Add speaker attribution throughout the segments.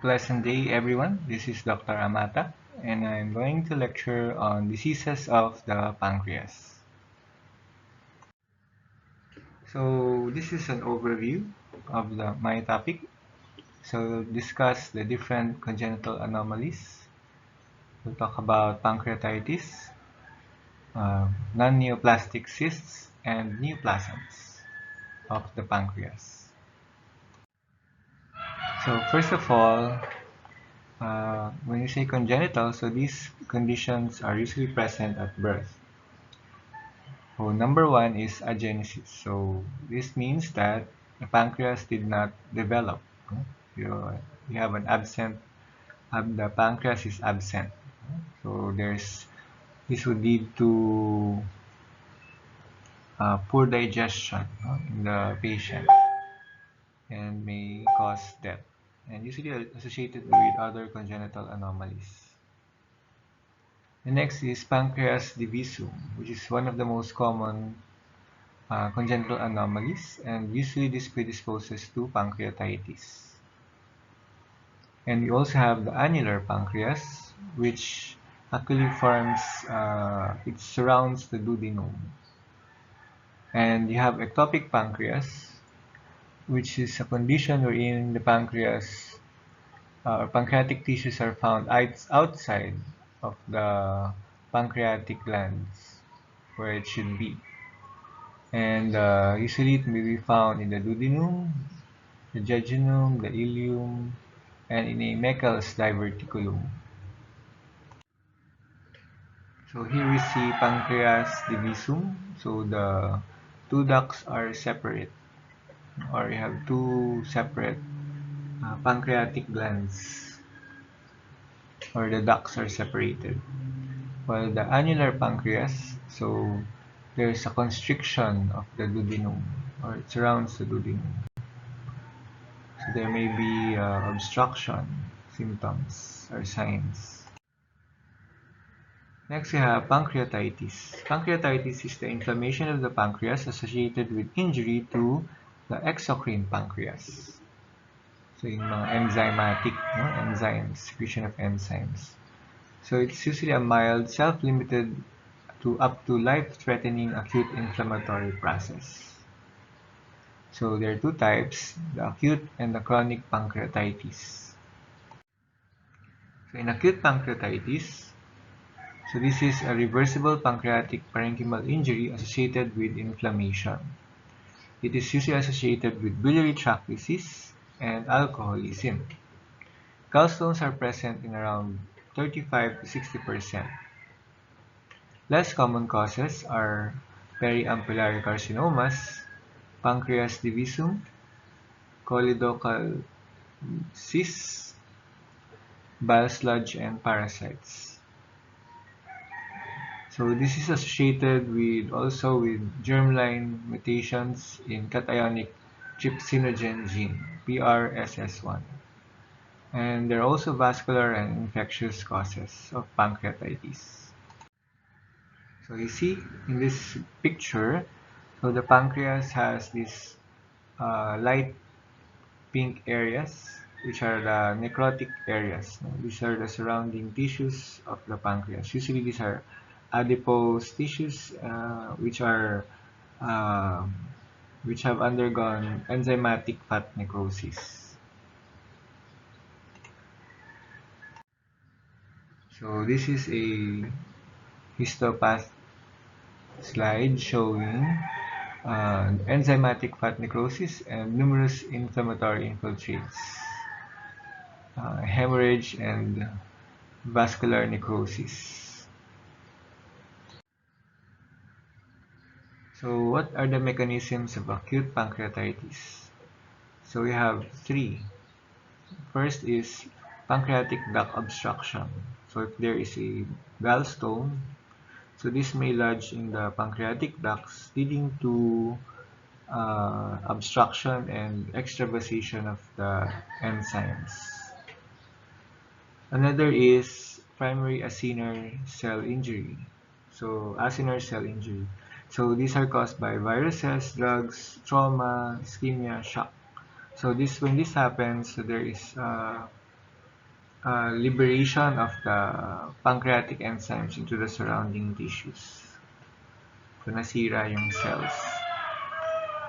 Speaker 1: Pleasant day, everyone. This is Dr. Amata, and I'm going to lecture on diseases of the pancreas. So, this is an overview of my topic. So, we'll discuss the different congenital anomalies. We'll talk about pancreatitis, non-neoplastic cysts, and neoplasms of the pancreas. So, first of all, when you say congenital, so these conditions are usually present at birth. So number one is agenesis. So this means that the pancreas did not develop. You, you have an absent, the pancreas is absent. So this would lead to poor digestion in the patient and may cause death, and usually associated with other congenital anomalies. The next is pancreas divisum, which is one of the most common congenital anomalies, and usually this predisposes to pancreatitis. And we also have the annular pancreas, which actually forms, it surrounds the duodenum. And you have ectopic pancreas, which is a condition wherein the pancreas or pancreatic tissues are found outside of the pancreatic glands where it should be. And usually it may be found in the duodenum, the jejunum, the ileum, and in a Meckel's diverticulum. So here we see pancreas divisum. So the two ducts are separate, or you have two separate pancreatic glands, or the ducts are separated. While the annular pancreas, so there's a constriction of the duodenum, or it surrounds the duodenum. So there may be obstruction symptoms or signs. Next, we have pancreatitis. Pancreatitis is the inflammation of the pancreas associated with injury to the exocrine pancreas. So yung mga enzymatic, enzymes, secretion of enzymes. So it's usually a mild, self-limited to up to life-threatening acute inflammatory process. So there are two types, the acute and the chronic pancreatitis. So in acute pancreatitis, so this is a reversible pancreatic parenchymal injury associated with inflammation. It is usually associated with biliary tract disease and alcoholism. Gallstones are present in around 35 to 60%. Less common causes are periampullary carcinomas, pancreas divisum, choledochal cysts, bile sludge, and parasites. So this is associated with also with germline mutations in cationic trypsinogen gene, PRSS1. And there are also vascular and infectious causes of pancreatitis. So you see in this picture, so the pancreas has these light pink areas, which are the necrotic areas. These are the surrounding tissues of the pancreas. Usually these are adipose tissues, uh, which have undergone enzymatic fat necrosis. So this is a histopath slide showing enzymatic fat necrosis and numerous inflammatory infiltrates, hemorrhage, and vascular necrosis. So what are the mechanisms of acute pancreatitis? So we have three. First is pancreatic duct obstruction. So if there is a gallstone, so this may lodge in the pancreatic ducts, leading to obstruction and extravasation of the enzymes. Another is primary acinar cell injury. So acinar cell injury. So these are caused by viruses, drugs, trauma, ischemia, shock. So when this happens, so there is liberation of the pancreatic enzymes into the surrounding tissues. So nasira yung cells.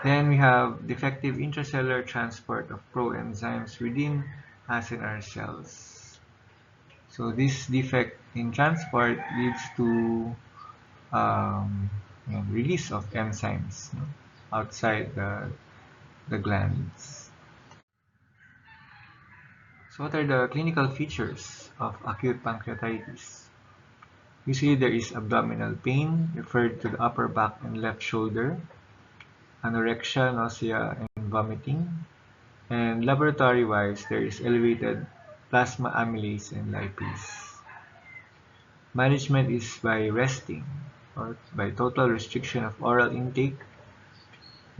Speaker 1: Then we have defective intracellular transport of proenzymes within acinar cells. So this defect in transport leads to release of enzymes outside the glands. So what are the clinical features of acute pancreatitis? Usually there is abdominal pain referred to the upper back and left shoulder, anorexia, nausea, and vomiting. And laboratory-wise, there is elevated plasma amylase and lipase. Management is by resting or by total restriction of oral intake,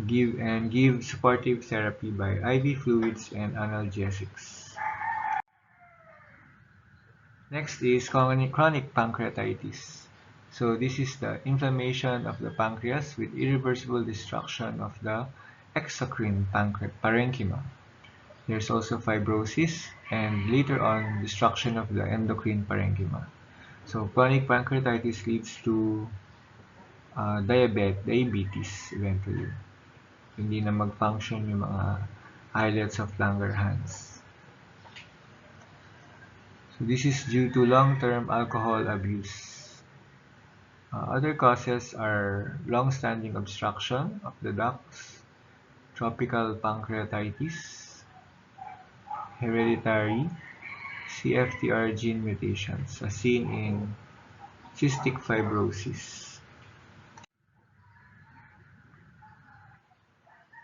Speaker 1: give supportive therapy by IV fluids and analgesics. Next is chronic pancreatitis. So this is the inflammation of the pancreas with irreversible destruction of the exocrine parenchyma. There's also fibrosis and later on destruction of the endocrine parenchyma. So chronic pancreatitis leads to diabetes eventually. Hindi na mag-function yung mga islets of Langerhans. So this is due to long-term alcohol abuse. Other causes are long-standing obstruction of the ducts, tropical pancreatitis, hereditary, CFTR gene mutations as seen in cystic fibrosis.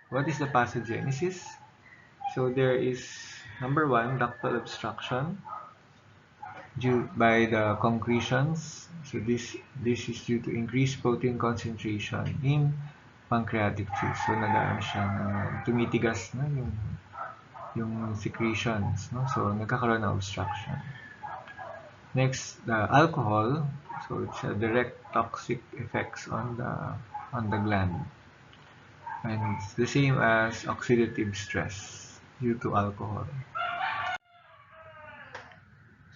Speaker 1: What is the pathogenesis? So there is number 1, ductal obstruction due by the concretions. So this is due to increased protein concentration in pancreatic juice. So nagaano siya tumitigas na yung secretions, no? So nagkakaroon ng obstruction. Next, the alcohol. So it's a direct toxic effects on the gland. And it's the same as oxidative stress due to alcohol.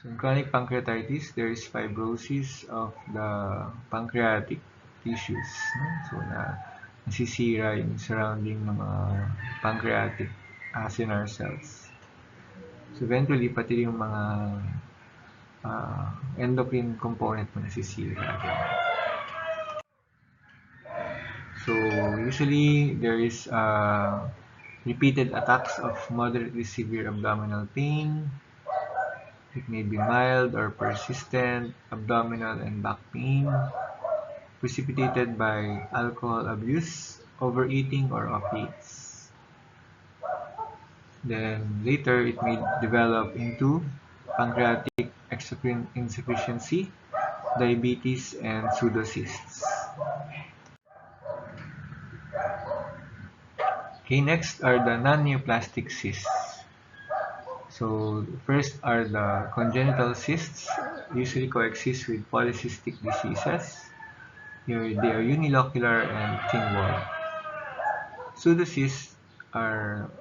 Speaker 1: So in chronic pancreatitis, there is fibrosis of the pancreatic tissues. No? So nasisira yung surrounding ng mga pancreatic acinar cells. So eventually, pati yung mga endocrine component mo nasisira. So usually, there is repeated attacks of moderately severe abdominal pain. It may be mild or persistent abdominal and back pain, precipitated by alcohol abuse, overeating, or opiates. Then later, it may develop into pancreatic exocrine insufficiency, diabetes, and pseudocysts. Okay, next are the non-neoplastic cysts. So first are the congenital cysts, usually coexist with polycystic diseases. They are unilocular and thin-walled. Pseudocysts are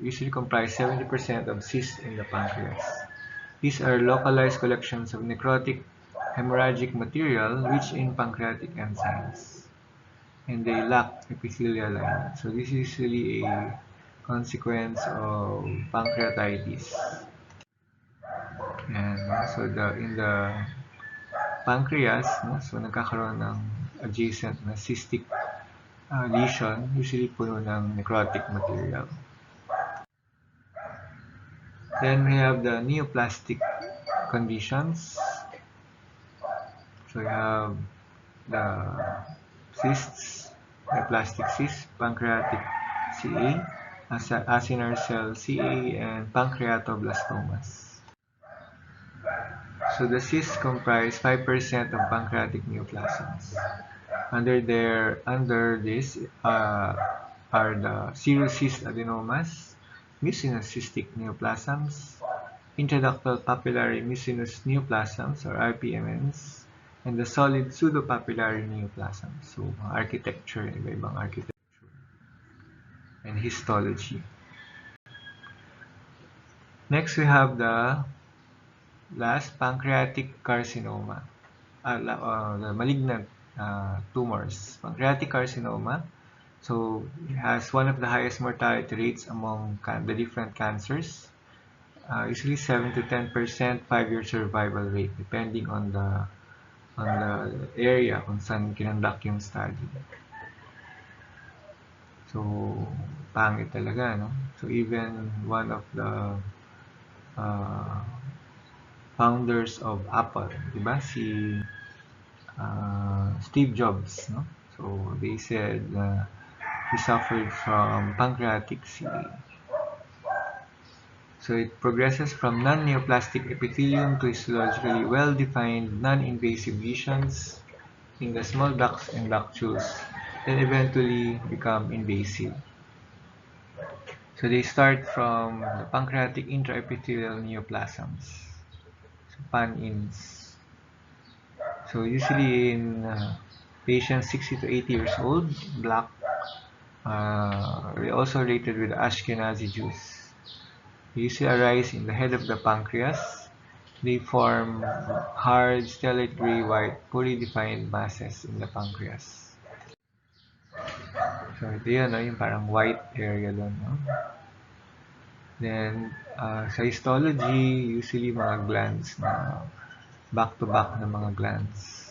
Speaker 1: usually comprise 70% of cysts in the pancreas. These are localized collections of necrotic hemorrhagic material rich in pancreatic enzymes, and they lack epithelial lining. So this is usually a consequence of pancreatitis. And so in the pancreas, so nagkakaroon ng adjacent na cystic lesion, usually puno ng necrotic material. Then we have the neoplastic conditions. So we have the cysts, neoplastic cysts, pancreatic CA, acinar cell CA, and pancreatoblastomas. So the cysts comprise 5% of pancreatic neoplasms. Under this are the serous adenomas, mucinous cystic neoplasms, intraductal papillary mucinous neoplasms or RPMNs, and the solid pseudopapillary neoplasms. So architecture, iba-ibang architecture, and histology. Next, we have the Last, pancreatic carcinoma. The malignant tumors. Pancreatic carcinoma, so it has one of the highest mortality rates among the different cancers. Usually 7 to 10% 5-year survival rate depending on the area kung saan kinonduct yung study. So, pangit talaga, no? So, even one of the uh, founders of Apple, di ba? Si Steve Jobs, no? So, they said he suffered from pancreatic CA. So it progresses from non-neoplastic epithelium to histologically well-defined non-invasive lesions in the small ducts and ductules, then eventually become invasive. So they start from the pancreatic intraepithelial neoplasms, so PAN-INS. So usually in patients 60 to 80 years old, black, also rated with Ashkenazi Jews. They usually arise in the head of the pancreas. They form hard, stellate gray-white, poorly defined masses in the pancreas. So ito yun, no? Yung parang white area doon. No? Then, sa histology, usually mga glands na back-to-back na mga glands.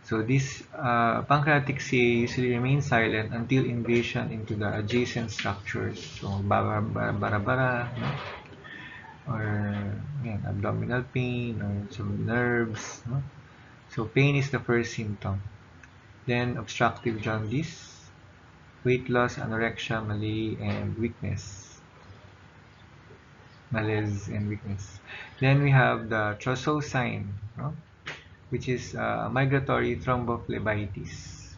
Speaker 1: So this pancreatic CA usually remains silent until invasion into the adjacent structures. So bara-bara, no? Or yan, abdominal pain or some nerves. No? So pain is the first symptom. Then obstructive jaundice, weight loss, anorexia, malaise and weakness. Then we have the Trousseau sign, no? Which is migratory thrombophlebitis.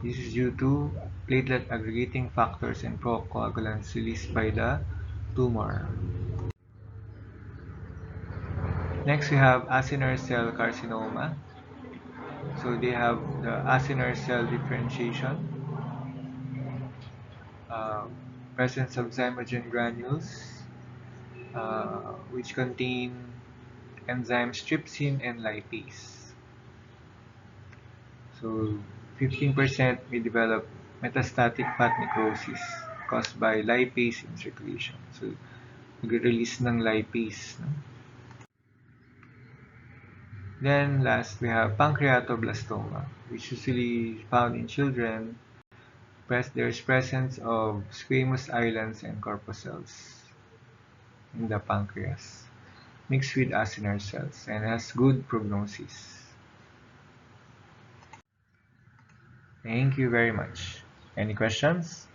Speaker 1: This is due to platelet aggregating factors and procoagulants released by the tumor. Next, we have acinar cell carcinoma. So they have the acinar cell differentiation, uh, presence of zymogen granules, which contain enzymes trypsin and lipase. So 15% may develop metastatic fat necrosis caused by lipase in circulation. So nag-release ng lipase. No? Then last, we have pancreatoblastoma, which usually found in children. There's presence of squamous islands and corpuscles in the pancreas, mixed with acinar cells, and has good prognosis. Thank you very much. Any questions?